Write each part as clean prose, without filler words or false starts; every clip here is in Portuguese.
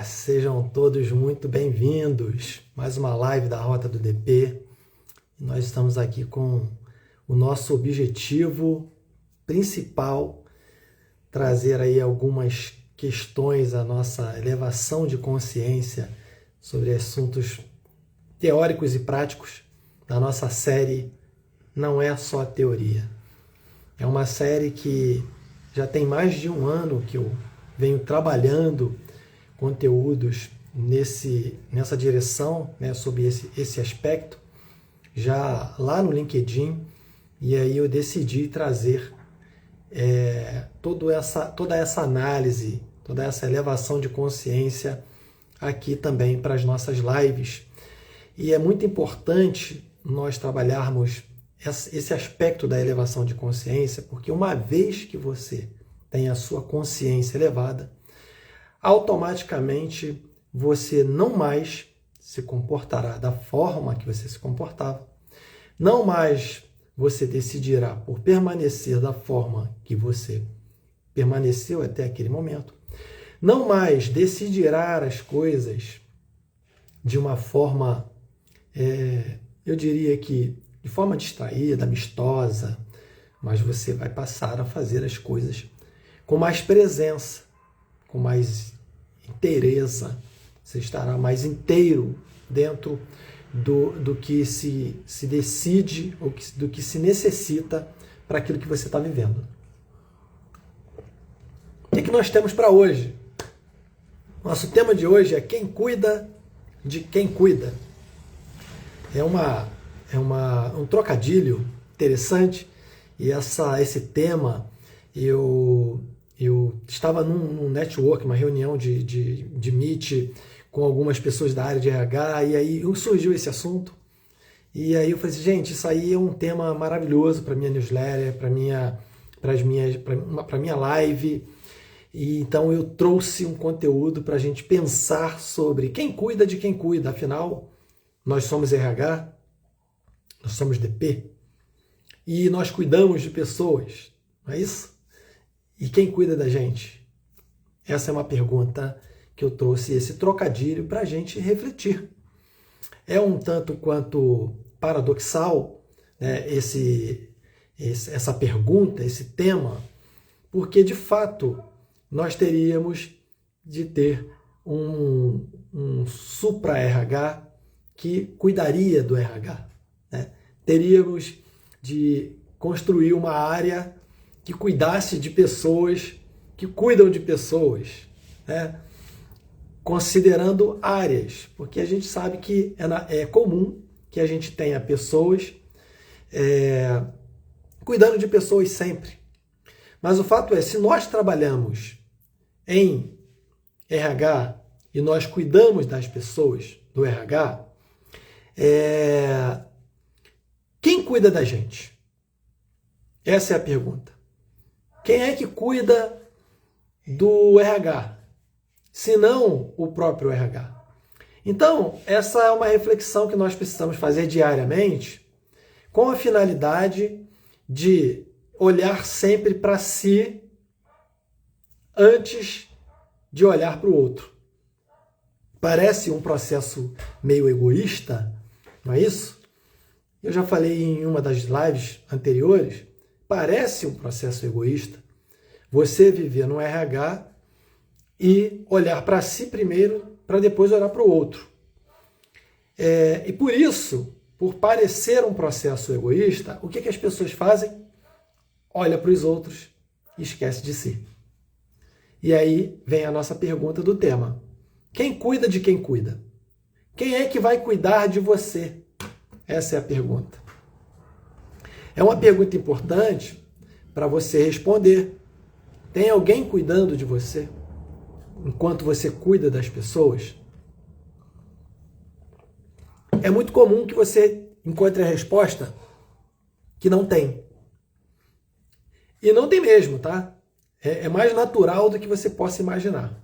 Sejam todos muito bem-vindos. Mais uma live da Rota do DP. Nós estamos aqui com o nosso objetivo principal, trazer aí algumas questões à nossa elevação de consciência sobre assuntos teóricos e práticos da nossa série Não é Só Teoria. É uma série que já tem mais de um ano que eu venho trabalhando conteúdos nessa direção, né, sobre esse aspecto, já lá no LinkedIn, e aí eu decidi trazer toda essa análise, toda essa elevação de consciência aqui também para as nossas lives. E é muito importante nós trabalharmos esse aspecto da elevação de consciência, porque uma vez que você tem a sua consciência elevada, automaticamente você não mais se comportará da forma que você se comportava, não mais você decidirá por permanecer da forma que você permaneceu até aquele momento, não mais decidirá as coisas de uma forma, eu diria que de forma distraída, amistosa, mas você vai passar a fazer as coisas com mais presença, com mais inteireza, você estará mais inteiro dentro do que se decide ou do que se necessita para aquilo que você está vivendo. O que nós temos para hoje? Nosso tema de hoje é quem cuida de quem cuida. É um trocadilho interessante, e esse tema eu estava num network, uma reunião de Meet com algumas pessoas da área de RH, e aí surgiu esse assunto. E aí eu falei assim, gente, isso aí é um tema maravilhoso para minha newsletter, para minha live. E então eu trouxe um conteúdo para a gente pensar sobre quem cuida de quem cuida. Afinal, nós somos RH, nós somos DP, e nós cuidamos de pessoas, não é isso? E quem cuida da gente? Essa é uma pergunta que eu trouxe, esse trocadilho, para a gente refletir. É um tanto quanto paradoxal, né, essa pergunta, esse tema, porque, de fato, nós teríamos de ter um supra-RH que cuidaria do RH. Né? Teríamos de construir uma área que cuidasse de pessoas que cuidam de pessoas, né? Considerando áreas, porque a gente sabe que é comum que a gente tenha pessoas cuidando de pessoas sempre. Mas o fato é, se nós trabalhamos em RH e nós cuidamos das pessoas do RH, quem cuida da gente? Essa é a pergunta. Quem é que cuida do RH, se não o próprio RH? Então, essa é uma reflexão que nós precisamos fazer diariamente, com a finalidade de olhar sempre para si antes de olhar para o outro. Parece um processo meio egoísta, não é isso? Eu já falei em uma das lives anteriores, parece um processo egoísta você viver no RH e olhar para si primeiro, para depois olhar para o outro. E por isso, por parecer um processo egoísta, o que as pessoas fazem? Olha para os outros e esquece de si. E aí vem a nossa pergunta do tema. Quem cuida de quem cuida? Quem é que vai cuidar de você? Essa é a pergunta. É uma pergunta importante para você responder. Tem alguém cuidando de você enquanto você cuida das pessoas? É muito comum que você encontre a resposta que não tem. E não tem mesmo, tá? É mais natural do que você possa imaginar.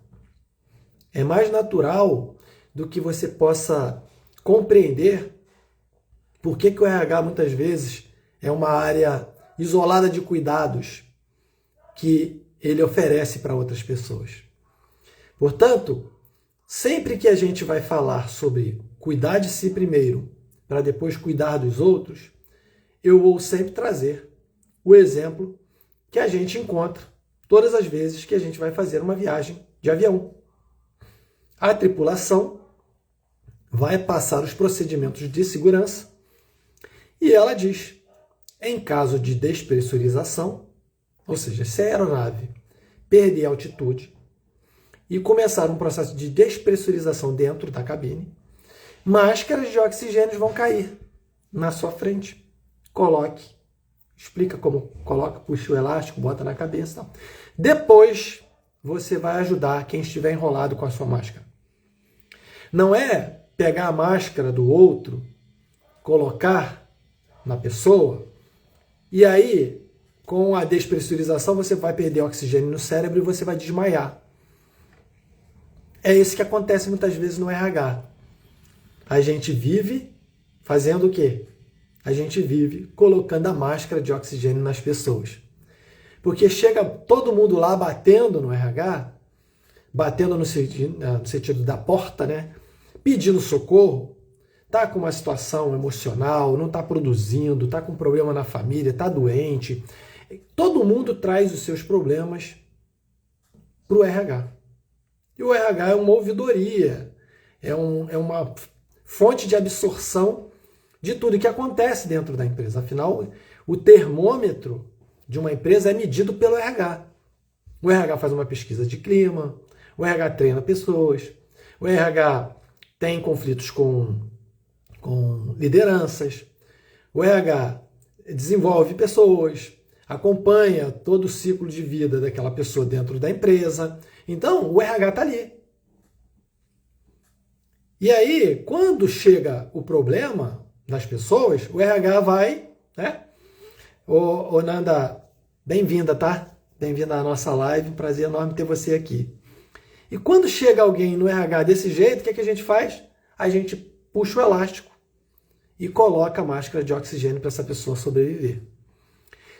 É mais natural do que você possa compreender por que o RH muitas vezes é uma área isolada de cuidados que ele oferece para outras pessoas. Portanto, sempre que a gente vai falar sobre cuidar de si primeiro, para depois cuidar dos outros, eu vou sempre trazer o exemplo que a gente encontra todas as vezes que a gente vai fazer uma viagem de avião. A tripulação vai passar os procedimentos de segurança e ela diz, em caso de despressurização, ou seja, se a aeronave perder altitude e começar um processo de despressurização dentro da cabine, máscaras de oxigênio vão cair na sua frente. Coloque, explica como coloca, puxa o elástico, bota na cabeça. Depois você vai ajudar quem estiver enrolado com a sua máscara. Não é pegar a máscara do outro, colocar na pessoa, e aí, com a despressurização, você vai perder oxigênio no cérebro e você vai desmaiar. É isso que acontece muitas vezes no RH. A gente vive fazendo o quê? A gente vive colocando a máscara de oxigênio nas pessoas. Porque chega todo mundo lá batendo no RH, batendo no sentido da porta, né? Pedindo socorro, tá com uma situação emocional, não tá produzindo, tá com problema na família, tá doente. Todo mundo traz os seus problemas para o RH. E o RH é uma ouvidoria, é uma fonte de absorção de tudo que acontece dentro da empresa. Afinal, o termômetro de uma empresa é medido pelo RH. O RH faz uma pesquisa de clima, o RH treina pessoas, o RH tem conflitos com lideranças, o RH desenvolve pessoas, acompanha todo o ciclo de vida daquela pessoa dentro da empresa. Então, o RH está ali. E aí, quando chega o problema das pessoas, o RH vai, né? Ô Nanda, bem-vinda, tá? Bem-vinda à nossa live, prazer enorme ter você aqui. E quando chega alguém no RH desse jeito, o que a gente faz? A gente puxa o elástico e coloca a máscara de oxigênio para essa pessoa sobreviver.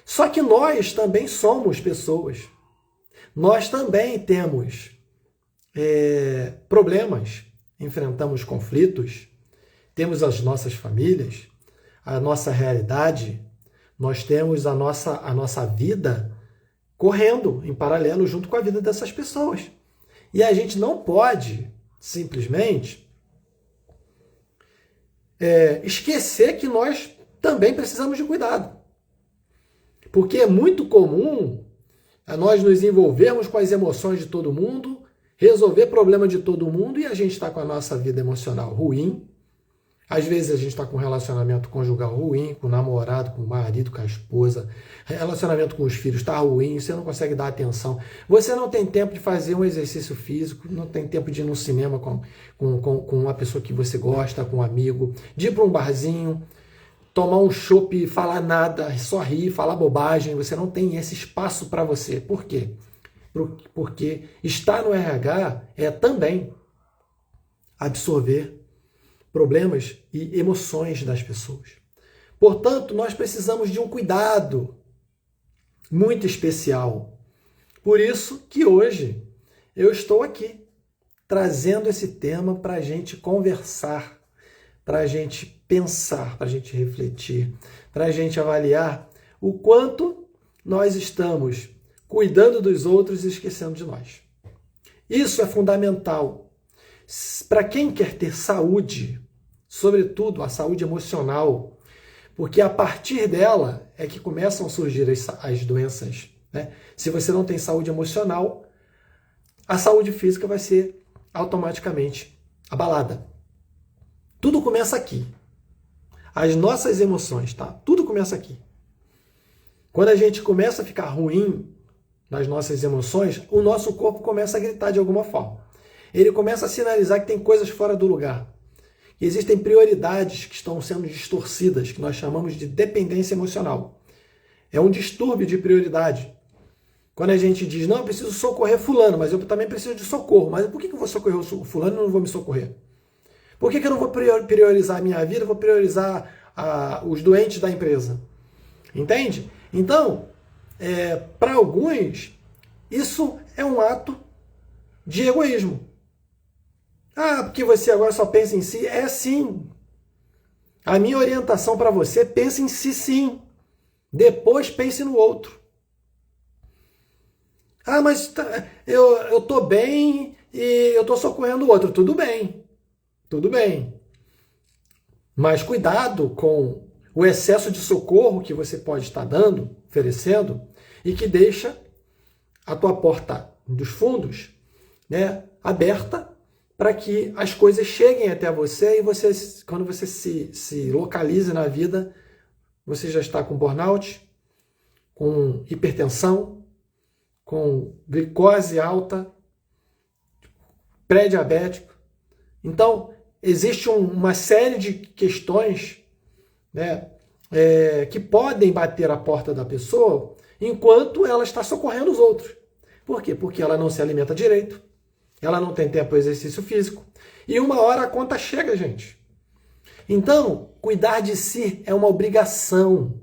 Só que nós também somos pessoas. Nós também temos problemas, enfrentamos conflitos, temos as nossas famílias, a nossa realidade, nós temos a nossa vida correndo em paralelo junto com a vida dessas pessoas. E a gente não pode simplesmente esquecer que nós também precisamos de cuidado. Porque é muito comum nós nos envolvermos com as emoções de todo mundo, resolver problema de todo mundo e a gente está com a nossa vida emocional ruim. Às vezes a gente está com um relacionamento conjugal ruim, com o namorado, com o marido, com a esposa. Relacionamento com os filhos está ruim, você não consegue dar atenção. Você não tem tempo de fazer um exercício físico, não tem tempo de ir no cinema com uma pessoa que você gosta, com um amigo, de ir para um barzinho, tomar um chopp e falar nada, só rir, falar bobagem. Você não tem esse espaço para você. Por quê? Porque estar no RH é também absorver problemas e emoções das pessoas. Portanto, nós precisamos de um cuidado muito especial. Por isso que hoje eu estou aqui trazendo esse tema para a gente conversar, para a gente pensar, para a gente refletir, para a gente avaliar o quanto nós estamos cuidando dos outros e esquecendo de nós. Isso é fundamental. Para quem quer ter saúde, sobretudo a saúde emocional, porque a partir dela é que começam a surgir as doenças, né? Se você não tem saúde emocional, a saúde física vai ser automaticamente abalada. Tudo começa aqui. As nossas emoções, tá? Tudo começa aqui. Quando a gente começa a ficar ruim nas nossas emoções, o nosso corpo começa a gritar de alguma forma. Ele começa a sinalizar que tem coisas fora do lugar. Existem prioridades que estão sendo distorcidas, que nós chamamos de dependência emocional. É um distúrbio de prioridade. Quando a gente diz, não, eu preciso socorrer fulano, mas eu também preciso de socorro. Mas por que eu vou socorrer o fulano e não vou me socorrer? Por que eu não vou priorizar a minha vida, vou priorizar os doentes da empresa? Entende? Então, para alguns, isso é um ato de egoísmo. Ah, porque você agora só pensa em si? É sim. A minha orientação para você, pense em si sim. Depois pense no outro. Ah, mas eu tô bem e eu tô socorrendo o outro. Tudo bem. Tudo bem. Mas cuidado com o excesso de socorro que você pode estar dando, oferecendo, e que deixa a tua porta dos fundos, né, aberta para que as coisas cheguem até você e você, quando você se localize na vida, você já está com burnout, com hipertensão, com glicose alta, pré-diabético. Então, existe uma série de questões, né, que podem bater a porta da pessoa enquanto ela está socorrendo os outros. Por quê? Porque ela não se alimenta direito, ela não tem tempo para exercício físico, e uma hora a conta chega, gente. Então, cuidar de si é uma obrigação,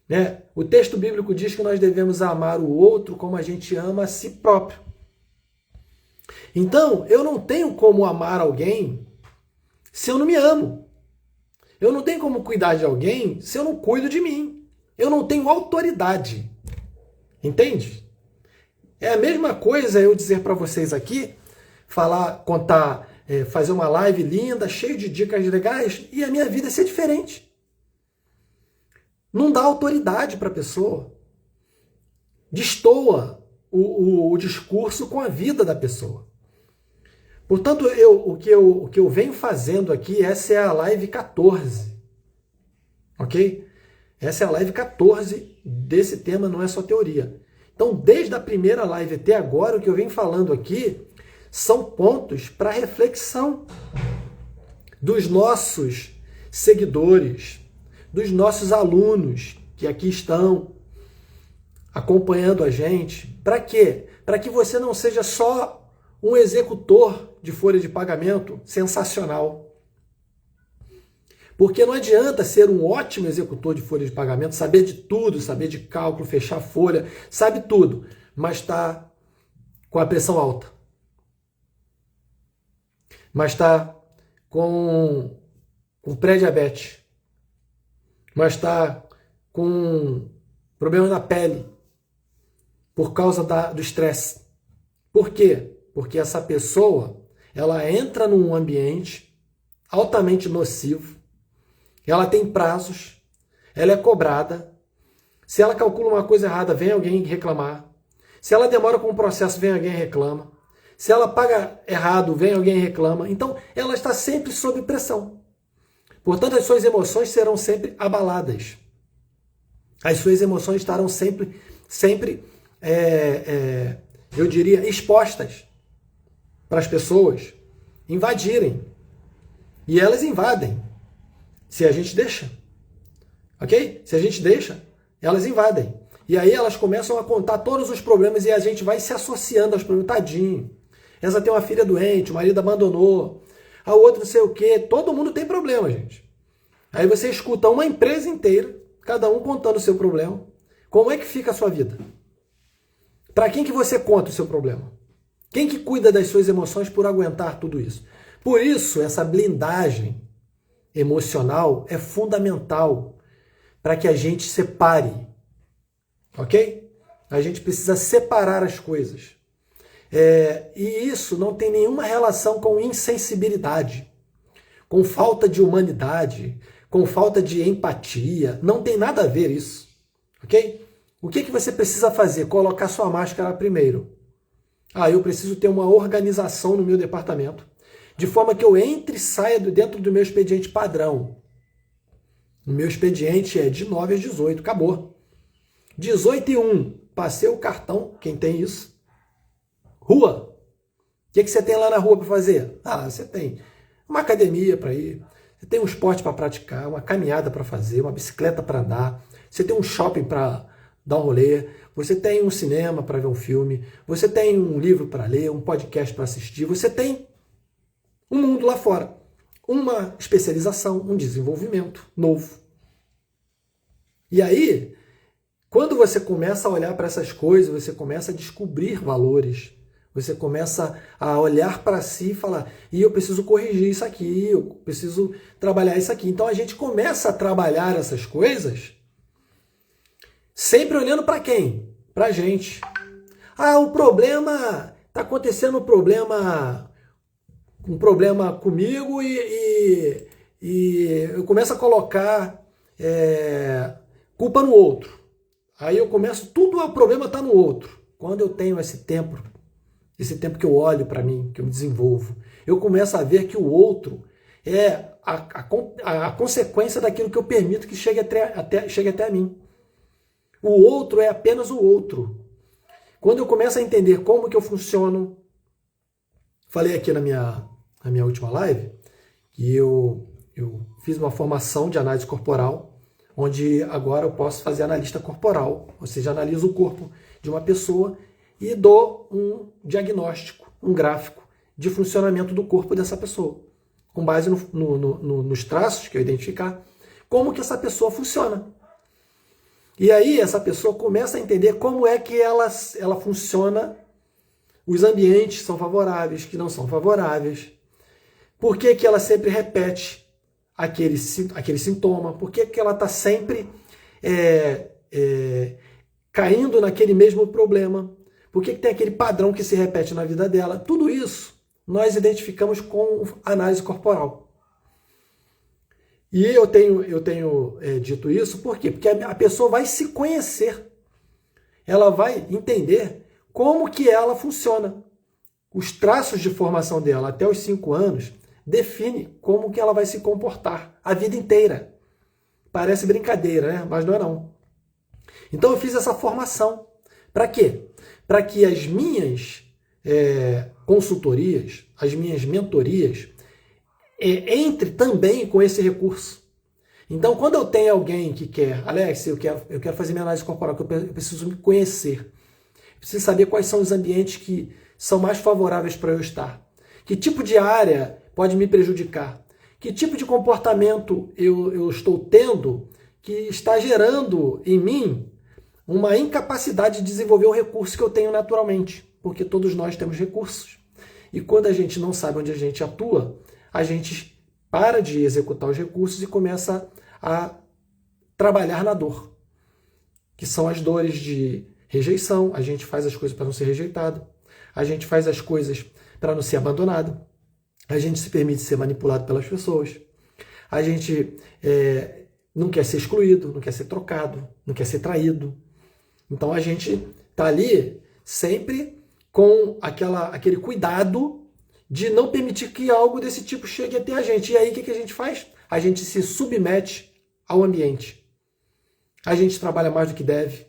né? O texto bíblico diz que nós devemos amar o outro como a gente ama a si próprio. Então, eu não tenho como amar alguém se eu não me amo. Eu não tenho como cuidar de alguém se eu não cuido de mim. Eu não tenho autoridade. Entende? É a mesma coisa eu dizer para vocês aqui, contar, fazer uma live linda, cheia de dicas legais, e a minha vida ser diferente. Não dá autoridade para a pessoa. Destoa o discurso com a vida da pessoa. Portanto, o que eu venho fazendo aqui, essa é a live 14. Ok? Essa é a live 14 desse tema, não é só teoria. Então, desde a primeira live até agora, o que eu venho falando aqui são pontos para reflexão dos nossos seguidores, dos nossos alunos que aqui estão acompanhando a gente. Para quê? Para que você não seja só um executor de folha de pagamento sensacional. Porque não adianta ser um ótimo executor de folha de pagamento, saber de tudo, saber de cálculo, fechar folha, sabe tudo, mas está com a pressão alta. Mas está com pré-diabetes. Mas está com problemas na pele por causa do estresse. Por quê? Porque essa pessoa, ela entra num ambiente altamente nocivo, ela tem prazos, ela é cobrada. Se ela calcula uma coisa errada, vem alguém reclamar. Se ela demora com o processo, vem alguém e reclama. Se ela paga errado, vem alguém e reclama. Então, ela está sempre sob pressão. Portanto, as suas emoções serão sempre abaladas. As suas emoções estarão sempre eu diria, expostas para as pessoas invadirem. E elas invadem. Se a gente deixa. Ok? Se a gente deixa, elas invadem. E aí elas começam a contar todos os problemas e a gente vai se associando aos problemas. Tadinho. Essa tem uma filha doente, o marido abandonou. A outra não sei o quê. Todo mundo tem problema, gente. Aí você escuta uma empresa inteira, cada um contando o seu problema. Como é que fica a sua vida? Para quem que você conta o seu problema? Quem que cuida das suas emoções por aguentar tudo isso? Por isso, essa blindagem emocional é fundamental para que a gente separe, ok? A gente precisa separar as coisas. E isso não tem nenhuma relação com insensibilidade, com falta de humanidade, com falta de empatia. Não tem nada a ver isso, ok? O que você precisa fazer? Colocar sua máscara primeiro. Eu preciso ter uma organização no meu departamento, de forma que eu entre e saia dentro do meu expediente padrão. O meu expediente é de 9 às 18, acabou. 18 e 1, passei o cartão, quem tem isso? Rua. O que você tem lá na rua para fazer? Você tem uma academia para ir, você tem um esporte para praticar, uma caminhada para fazer, uma bicicleta para andar, você tem um shopping para dar um rolê, você tem um cinema para ver um filme, você tem um livro para ler, um podcast para assistir, você tem um mundo lá fora, uma especialização, um desenvolvimento novo. E aí, quando você começa a olhar para essas coisas, você começa a descobrir valores, Você começa a olhar para si e falar, e eu preciso corrigir isso aqui, eu preciso trabalhar isso aqui. Então a gente começa a trabalhar essas coisas sempre olhando para quem? Para a gente. Ah, o problema, está acontecendo um problema comigo e eu começo a colocar culpa no outro. Aí eu começo, tudo o problema está no outro. Quando eu tenho esse tempo que eu olho para mim, que eu me desenvolvo, eu começo a ver que o outro é a consequência daquilo que eu permito que chegue até mim. O outro é apenas o outro. Quando eu começo a entender como que eu funciono, falei aqui na minha última live, que eu fiz uma formação de análise corporal, onde agora eu posso fazer analista corporal, ou seja, analiso o corpo de uma pessoa e dou um diagnóstico, um gráfico de funcionamento do corpo dessa pessoa, com base nos traços que eu identificar, como que essa pessoa funciona. E aí essa pessoa começa a entender como é que ela funciona, os ambientes são favoráveis, que não são favoráveis, por que que ela sempre repete aquele sintoma, por que que ela está sempre caindo naquele mesmo problema, por que que tem aquele padrão que se repete na vida dela. Tudo isso nós identificamos com análise corporal. E eu tenho dito isso por quê? Porque a pessoa vai se conhecer, ela vai entender como que ela funciona. Os traços de formação dela até os 5 anos define como que ela vai se comportar a vida inteira. Parece brincadeira, né? Mas não é não. Então eu fiz essa formação. Para quê? Para que as minhas consultorias, as minhas mentorias, entre também com esse recurso. Então, quando eu tenho alguém que quer, Alex, eu quero fazer minha análise corporal, que eu preciso me conhecer, eu preciso saber quais são os ambientes que são mais favoráveis para eu estar, que tipo de área pode me prejudicar, que tipo de comportamento eu estou tendo que está gerando em mim uma incapacidade de desenvolver o recurso que eu tenho naturalmente, porque todos nós temos recursos. E quando a gente não sabe onde a gente atua, a gente para de executar os recursos e começa a trabalhar na dor, que são as dores de rejeição. A gente faz as coisas para não ser rejeitado, a gente faz as coisas para não ser abandonado, a gente se permite ser manipulado pelas pessoas, a gente não quer ser excluído, não quer ser trocado, não quer ser traído. Então a gente está ali sempre com aquele cuidado de não permitir que algo desse tipo chegue até a gente. E aí o que a gente faz? A gente se submete ao ambiente. A gente trabalha mais do que deve.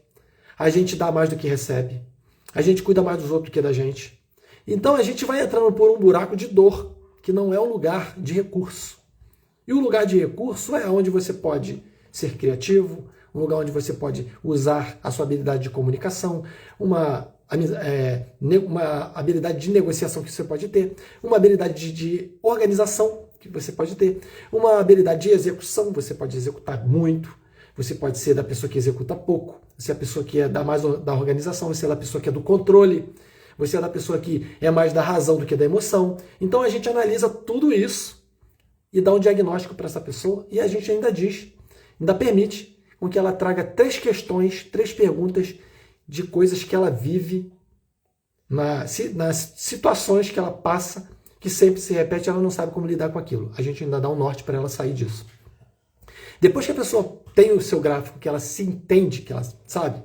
A gente dá mais do que recebe. A gente cuida mais dos outros do que da gente. Então a gente vai entrando por um buraco de dor, que não é um lugar de recurso. E o lugar de recurso é onde você pode ser criativo, um lugar onde você pode usar a sua habilidade de comunicação, uma habilidade de negociação que você pode ter, uma habilidade de organização que você pode ter, uma habilidade de execução, você pode executar muito, você pode ser da pessoa que executa pouco, você é a pessoa que é mais da organização, você é da pessoa que é do controle, você é da pessoa que é mais da razão do que da emoção. Então a gente analisa tudo isso e dá um diagnóstico para essa pessoa e a gente ainda permite com que ela traga 3 questões, 3 perguntas de coisas que ela vive, nas situações que ela passa, que sempre se repete, ela não sabe como lidar com aquilo. A gente ainda dá um norte para ela sair disso. Depois que a pessoa tem o seu gráfico, que ela se entende, que ela sabe,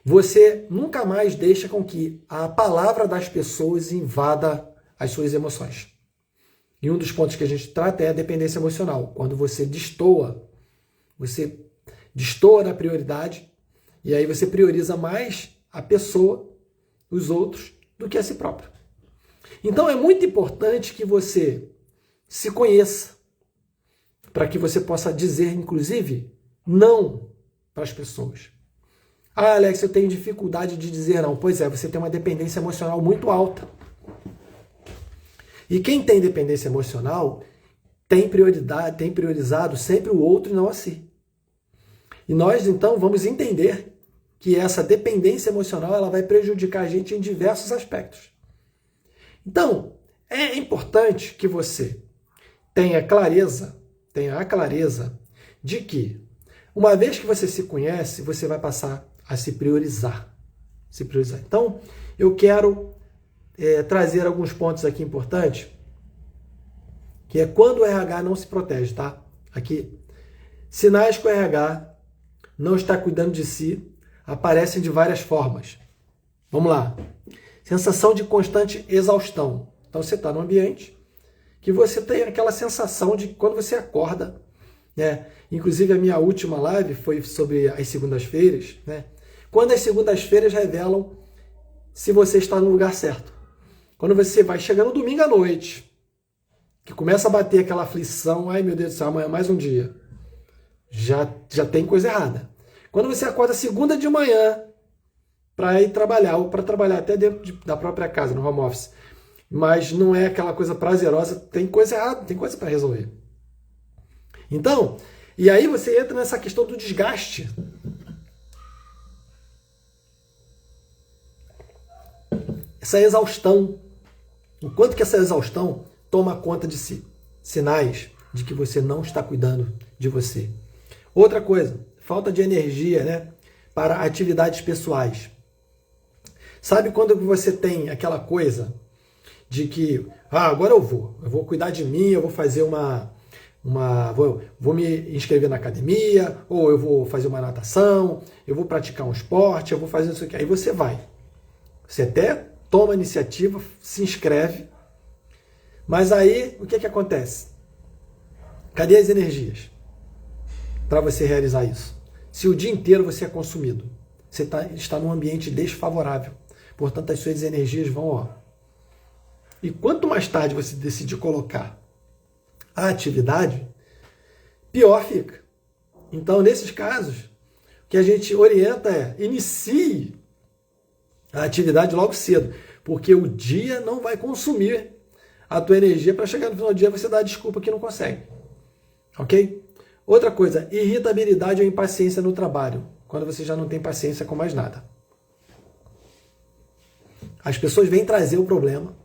você nunca mais deixa com que a palavra das pessoas invada as suas emoções. E um dos pontos que a gente trata é a dependência emocional. Quando você destoa da prioridade, e aí você prioriza mais a pessoa, os outros, do que a si próprio. Então é muito importante que você se conheça, para que você possa dizer, inclusive, não para as pessoas. Ah, Alex, eu tenho dificuldade de dizer não. Pois é, você tem uma dependência emocional muito alta. E quem tem dependência emocional tem priorizado sempre o outro e não a si. E nós, então, vamos entender que essa dependência emocional ela vai prejudicar a gente em diversos aspectos. Então, é importante que você tenha a clareza de que, uma vez que você se conhece, você vai passar a se priorizar. Então, eu quero trazer alguns pontos aqui importantes, que é quando o RH não se protege, tá? Aqui, sinais que o RH não está cuidando de si aparecem de várias formas. Vamos lá. Sensação de constante exaustão. Então, você está num ambiente que você tem aquela sensação de quando você acorda, né? Inclusive, a minha última live foi sobre as segundas-feiras, né? Quando as segundas-feiras revelam se você está no lugar certo. Quando você vai chegar no domingo à noite, que começa a bater aquela aflição, ai meu Deus do céu, amanhã é mais um dia. Já tem coisa errada. Quando você acorda segunda de manhã para ir trabalhar, ou para trabalhar até dentro da própria casa, no home office, mas não é aquela coisa prazerosa, tem coisa errada, tem coisa para resolver. Então, e aí você entra nessa questão do desgaste. Essa exaustão. O quanto que essa exaustão toma conta de si. Sinais de que você não está cuidando de você. Outra coisa, falta de energia, né, para atividades pessoais. Sabe quando você tem aquela coisa de que, agora eu vou cuidar de mim, eu vou fazer vou me inscrever na academia, ou eu vou fazer uma natação, eu vou praticar um esporte, eu vou fazer isso aqui. Aí você vai. Você até toma a iniciativa, se inscreve, mas aí o que acontece? Cadê as energias para você realizar isso? Se o dia inteiro você é consumido, você está num ambiente desfavorável, portanto as suas energias vão, ó. E quanto mais tarde você decidir colocar a atividade, pior fica. Então, nesses casos, o que a gente orienta é inicie a atividade logo cedo, porque o dia não vai consumir a tua energia para chegar no final do dia você dar a desculpa que não consegue. Ok? Outra coisa, irritabilidade ou impaciência no trabalho, quando você já não tem paciência com mais nada. As pessoas vêm trazer o problema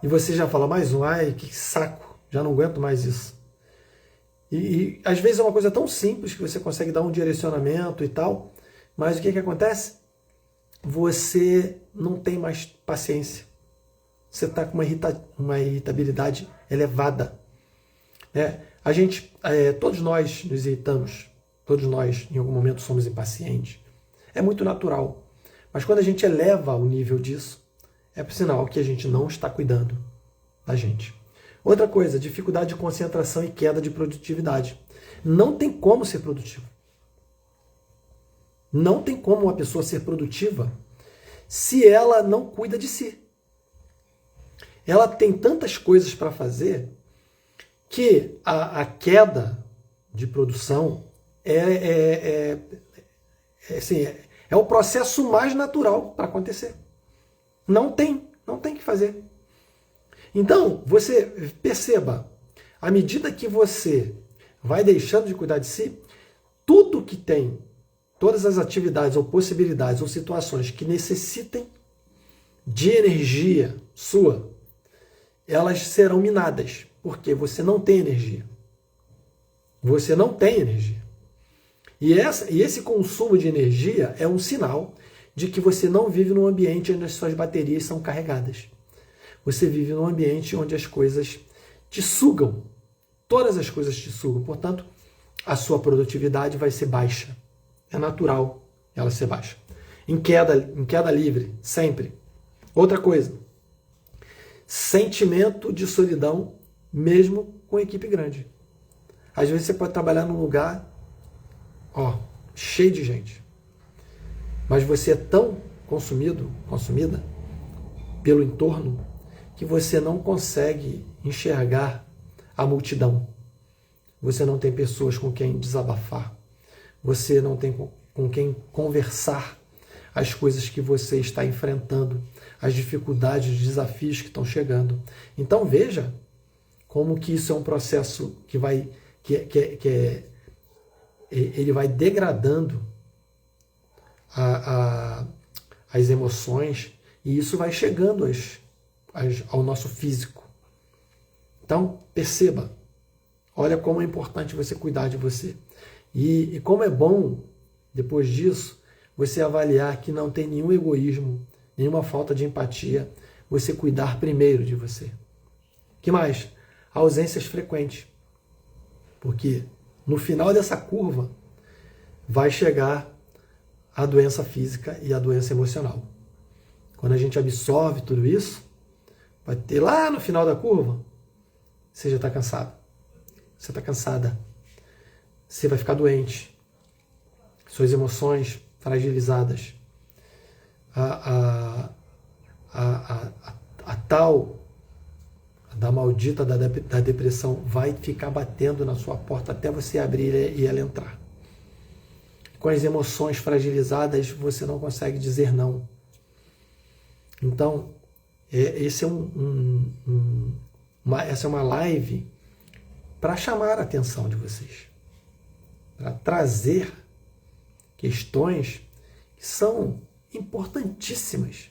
e você já fala, mais um, ai, que saco, já não aguento mais isso. E às vezes é uma coisa tão simples que você consegue dar um direcionamento e tal, mas o que acontece? Você não tem mais paciência. Você está com uma irritabilidade elevada. Todos nós nos irritamos, todos nós em algum momento somos impacientes. É muito natural. Mas quando a gente eleva o nível disso, é por sinal que a gente não está cuidando da gente. Outra coisa, dificuldade de concentração e queda de produtividade. Não tem como ser produtivo. Não tem como uma pessoa ser produtiva se ela não cuida de si. Ela tem tantas coisas para fazer que a queda de produção é o processo mais natural para acontecer. Não tem que fazer. Então, você perceba, à medida que você vai deixando de cuidar de si, tudo que tem, todas as atividades ou possibilidades ou situações que necessitem de energia sua, elas serão minadas, porque você não tem energia. Você não tem energia. E esse consumo de energia é um sinal de que você não vive num ambiente onde as suas baterias são carregadas. Você vive num ambiente onde as coisas te sugam. Todas as coisas te sugam. Portanto, a sua produtividade vai ser baixa. É natural ela ser baixa. Em queda livre, sempre. Outra coisa. Sentimento de solidão, mesmo com equipe grande. Às vezes você pode trabalhar num lugar, cheio de gente. Mas você é tão consumida pelo entorno, que você não consegue enxergar a multidão. Você não tem pessoas com quem desabafar. Você não tem com quem conversar as coisas que você está enfrentando, as dificuldades, os desafios que estão chegando. Então veja como que isso é um processo que ele vai degradando as emoções, e isso vai chegando ao nosso físico. Então, perceba, olha como é importante você cuidar de você. E como é bom, depois disso, você avaliar que não tem nenhum egoísmo, nenhuma falta de empatia, você cuidar primeiro de você. Que mais? Ausências frequentes. Porque no final dessa curva vai chegar a doença física e a doença emocional. Quando a gente absorve tudo isso, vai ter lá no final da curva, você já está cansado. Você está cansada. Você vai ficar doente. Suas emoções fragilizadas. A tal da maldita da depressão vai ficar batendo na sua porta até você abrir e ela entrar. Com as emoções fragilizadas, você não consegue dizer não. Então, essa é uma live para chamar a atenção de vocês, para trazer questões que são importantíssimas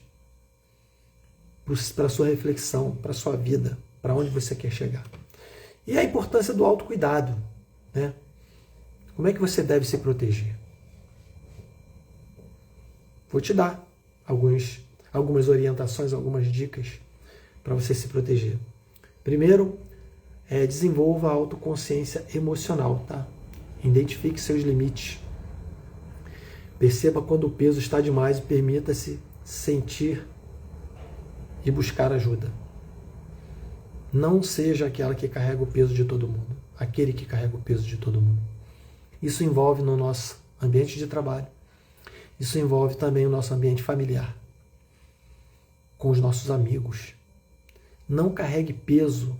para a sua reflexão, para a sua vida, para onde você quer chegar. E a importância do autocuidado, né? Como é que você deve se proteger? Vou te dar algumas orientações, algumas dicas para você se proteger. Primeiro, desenvolva a autoconsciência emocional, tá? Identifique seus limites. Perceba quando o peso está demais e permita-se sentir e buscar ajuda. Não seja aquela que carrega o peso de todo mundo, aquele que carrega o peso de todo mundo. Isso envolve no nosso ambiente de trabalho, isso envolve também o nosso ambiente familiar, com os nossos amigos. Não carregue peso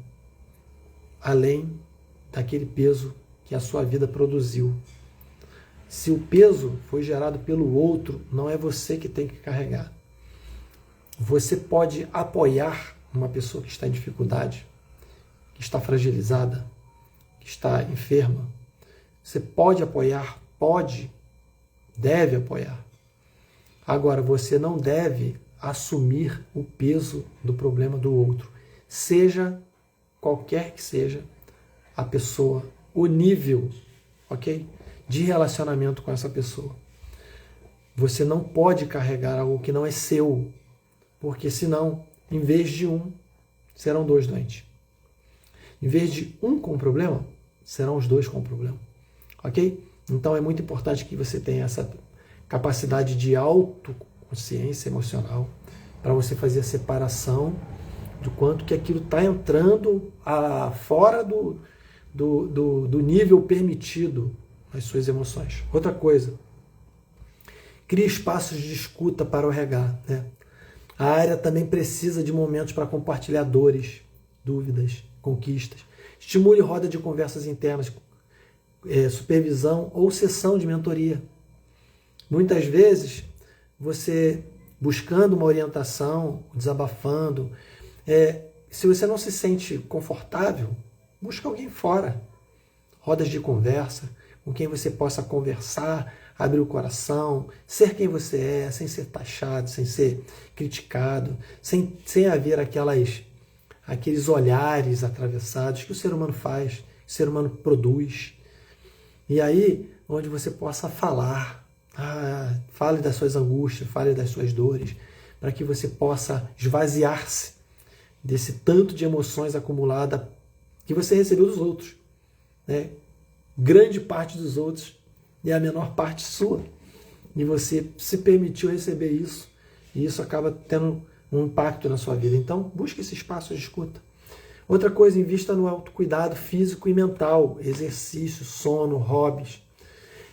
além daquele peso que a sua vida produziu. Se o peso foi gerado pelo outro, não é você que tem que carregar. Você pode apoiar uma pessoa que está em dificuldade, que está fragilizada, que está enferma. Você pode apoiar, deve apoiar. Agora, você não deve assumir o peso do problema do outro, seja qualquer que seja a pessoa, o nível, ok? De relacionamento com essa pessoa. Você não pode carregar algo que não é seu, porque senão, em vez de um, serão dois doentes. Em vez de um com problema, serão os dois com problema. Ok? Então é muito importante que você tenha essa capacidade de autoconsciência emocional para você fazer a separação do quanto que aquilo está entrando fora do nível permitido as suas emoções. Outra coisa, crie espaços de escuta para o RH, né? A área também precisa de momentos para compartilhar dores, dúvidas, conquistas. Estimule roda de conversas internas, supervisão ou sessão de mentoria. Muitas vezes, você buscando uma orientação, desabafando, se você não se sente confortável, busca alguém fora. Rodas de conversa, com quem você possa conversar, abrir o coração, ser quem você é, sem ser taxado, sem ser criticado, sem haver aqueles olhares atravessados que o ser humano faz, que o ser humano produz. E aí, onde você possa falar, fale das suas angústias, fale das suas dores, para que você possa esvaziar-se desse tanto de emoções acumuladas que você recebeu dos outros, né? Grande parte dos outros e a menor parte sua. E você se permitiu receber isso, e isso acaba tendo um impacto na sua vida. Então, busque esse espaço de escuta. Outra coisa, invista no autocuidado físico e mental, exercício, sono, hobbies.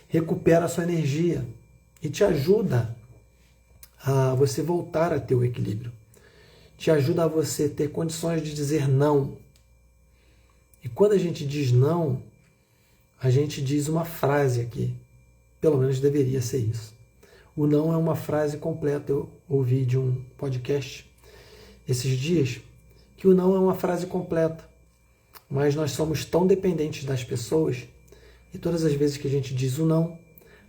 Recupera a sua energia e te ajuda a você voltar a ter o equilíbrio. Te ajuda a você ter condições de dizer não. E quando a gente diz não, a gente diz uma frase aqui. Pelo menos deveria ser isso. O não é uma frase completa. Eu ouvi de um podcast esses dias que o não é uma frase completa. Mas nós somos tão dependentes das pessoas e todas as vezes que a gente diz o não,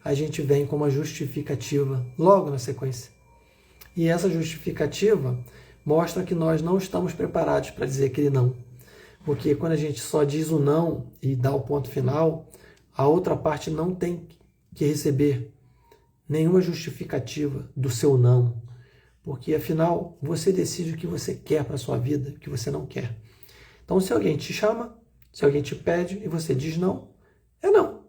a gente vem com uma justificativa logo na sequência. E essa justificativa mostra que nós não estamos preparados para dizer aquele não. Porque quando a gente só diz o não e dá o ponto final, a outra parte não tem que receber nenhuma justificativa do seu não. Porque, afinal, você decide o que você quer para a sua vida, o que você não quer. Então, se alguém te chama, se alguém te pede e você diz não, é não.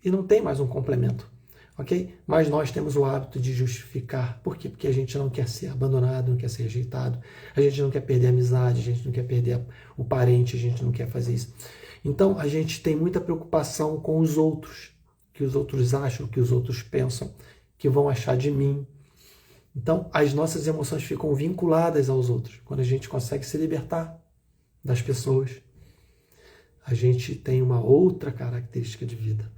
E não tem mais um complemento. Ok? Mas nós temos o hábito de justificar. Por quê? Porque a gente não quer ser abandonado, não quer ser rejeitado, a gente não quer perder a amizade, a gente não quer perder o parente, a gente não quer fazer isso. Então, a gente tem muita preocupação com os outros, que os outros acham, que os outros pensam, que vão achar de mim. Então, as nossas emoções ficam vinculadas aos outros. Quando a gente consegue se libertar das pessoas, a gente tem uma outra característica de vida,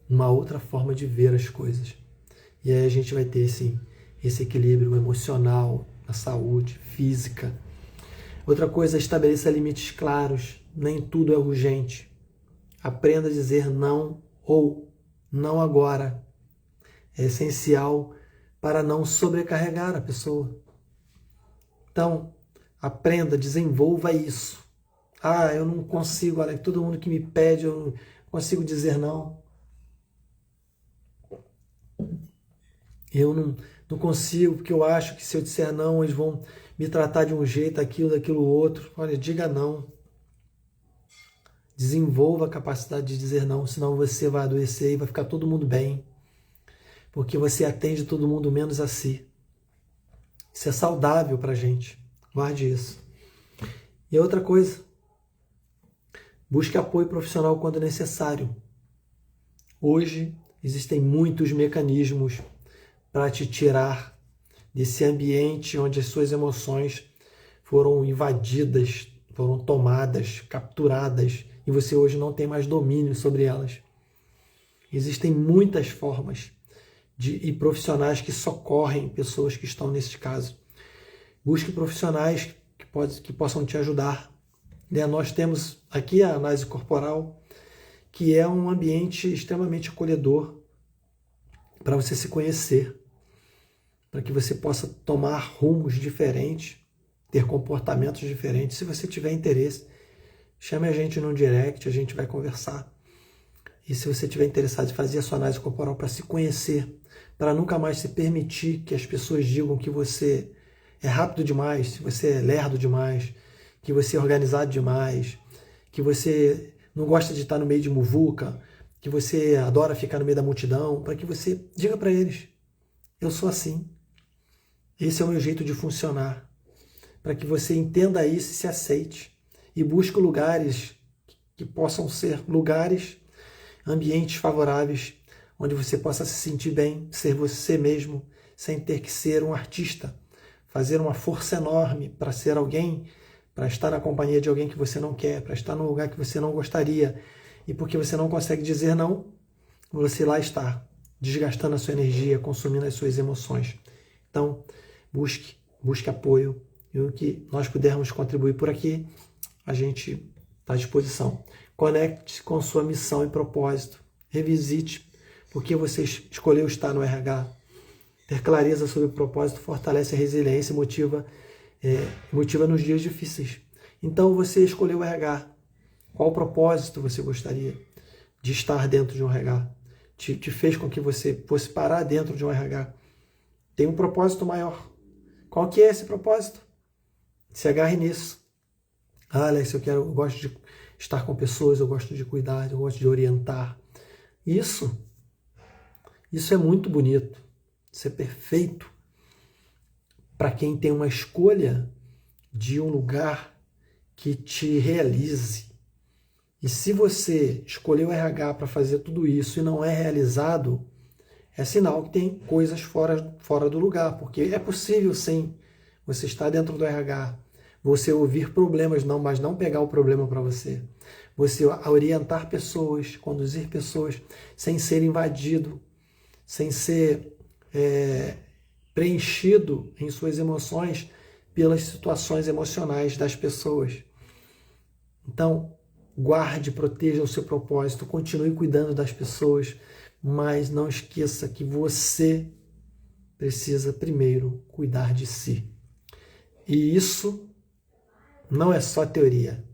uma outra forma de ver as coisas. E aí a gente vai ter esse equilíbrio emocional, na saúde, física. Outra coisa, estabeleça limites claros. Nem tudo é urgente. Aprenda a dizer não ou não agora. É essencial para não sobrecarregar a pessoa. Então, aprenda, desenvolva isso. Eu não consigo, olha, todo mundo que me pede, eu não consigo dizer não. Eu não consigo, porque eu acho que se eu disser não, eles vão me tratar de um jeito, daquilo outro. Olha, diga não. Desenvolva a capacidade de dizer não, senão você vai adoecer e vai ficar todo mundo bem. Porque você atende todo mundo menos a si. Isso é saudável para a gente. Guarde isso. E outra coisa, busque apoio profissional quando necessário. Hoje existem muitos mecanismos para te tirar desse ambiente onde as suas emoções foram invadidas, foram tomadas, capturadas, e você hoje não tem mais domínio sobre elas. Existem muitas formas e profissionais que socorrem pessoas que estão nesse caso. Busque profissionais que possam te ajudar. Nós temos aqui a análise corporal, que é um ambiente extremamente acolhedor para você se conhecer, para que você possa tomar rumos diferentes, ter comportamentos diferentes. Se você tiver interesse, chame a gente no direct, a gente vai conversar. E se você estiver interessado em fazer a sua análise corporal para se conhecer, para nunca mais se permitir que as pessoas digam que você é rápido demais, que você é lerdo demais, que você é organizado demais, que você não gosta de estar no meio de muvuca, que você adora ficar no meio da multidão, para que você diga para eles, eu sou assim, esse é o meu jeito de funcionar, para que você entenda isso e se aceite, e busque lugares que possam ser lugares, ambientes favoráveis, onde você possa se sentir bem, ser você mesmo, sem ter que ser um artista, fazer uma força enorme para ser alguém, para estar na companhia de alguém que você não quer, para estar num lugar que você não gostaria, e porque você não consegue dizer não, você lá está, desgastando a sua energia, consumindo as suas emoções. Então, busque apoio, e o que nós pudermos contribuir por aqui, a gente está à disposição. Conecte-se com sua missão e propósito, revisite por que você escolheu estar no RH. Ter clareza sobre o propósito fortalece a resiliência e motiva nos dias difíceis. Então você escolheu o RH. Qual propósito você gostaria de estar dentro de um RH? Te fez com que você fosse parar dentro de um RH. Tem um propósito maior. Qual que é esse propósito? Se agarre nisso. Alex, eu gosto de estar com pessoas, eu gosto de cuidar, eu gosto de orientar. Isso é muito bonito. Isso é perfeito para quem tem uma escolha de um lugar que te realize. E se você escolheu o RH para fazer tudo isso e não é realizado, é sinal que tem coisas fora do lugar, porque é possível sim você estar dentro do RH, você ouvir problemas, mas não pegar o problema para você. Você orientar pessoas, conduzir pessoas sem ser invadido, sem ser preenchido em suas emoções pelas situações emocionais das pessoas. Então, guarde, proteja o seu propósito, continue cuidando das pessoas, mas não esqueça que você precisa primeiro cuidar de si. E isso não é só teoria.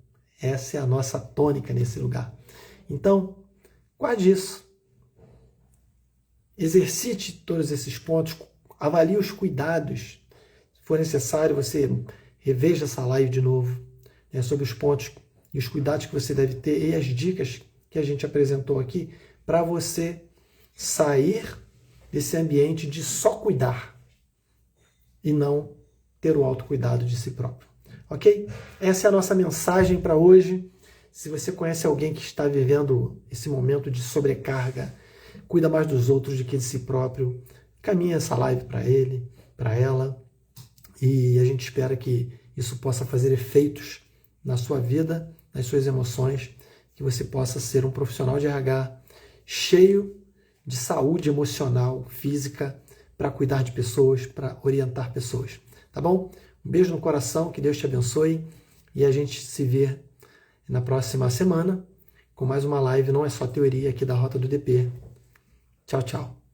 Essa é a nossa tônica nesse lugar. Então, guarde isso. Exercite todos esses pontos. Avalie os cuidados. Se for necessário, você reveja essa live de novo, né, sobre os pontos e os cuidados que você deve ter e as dicas que a gente apresentou aqui para você sair desse ambiente de só cuidar e não ter o autocuidado de si próprio. Ok? Essa é a nossa mensagem para hoje. Se você conhece alguém que está vivendo esse momento de sobrecarga, cuida mais dos outros do que de si próprio, caminha essa live para ele, para ela, e a gente espera que isso possa fazer efeitos na sua vida, nas suas emoções, que você possa ser um profissional de RH cheio de saúde emocional, física, para cuidar de pessoas, para orientar pessoas. Tá bom? Um beijo no coração, que Deus te abençoe, e a gente se vê na próxima semana com mais uma live, não é só teoria, aqui da Rota do DP. Tchau, tchau.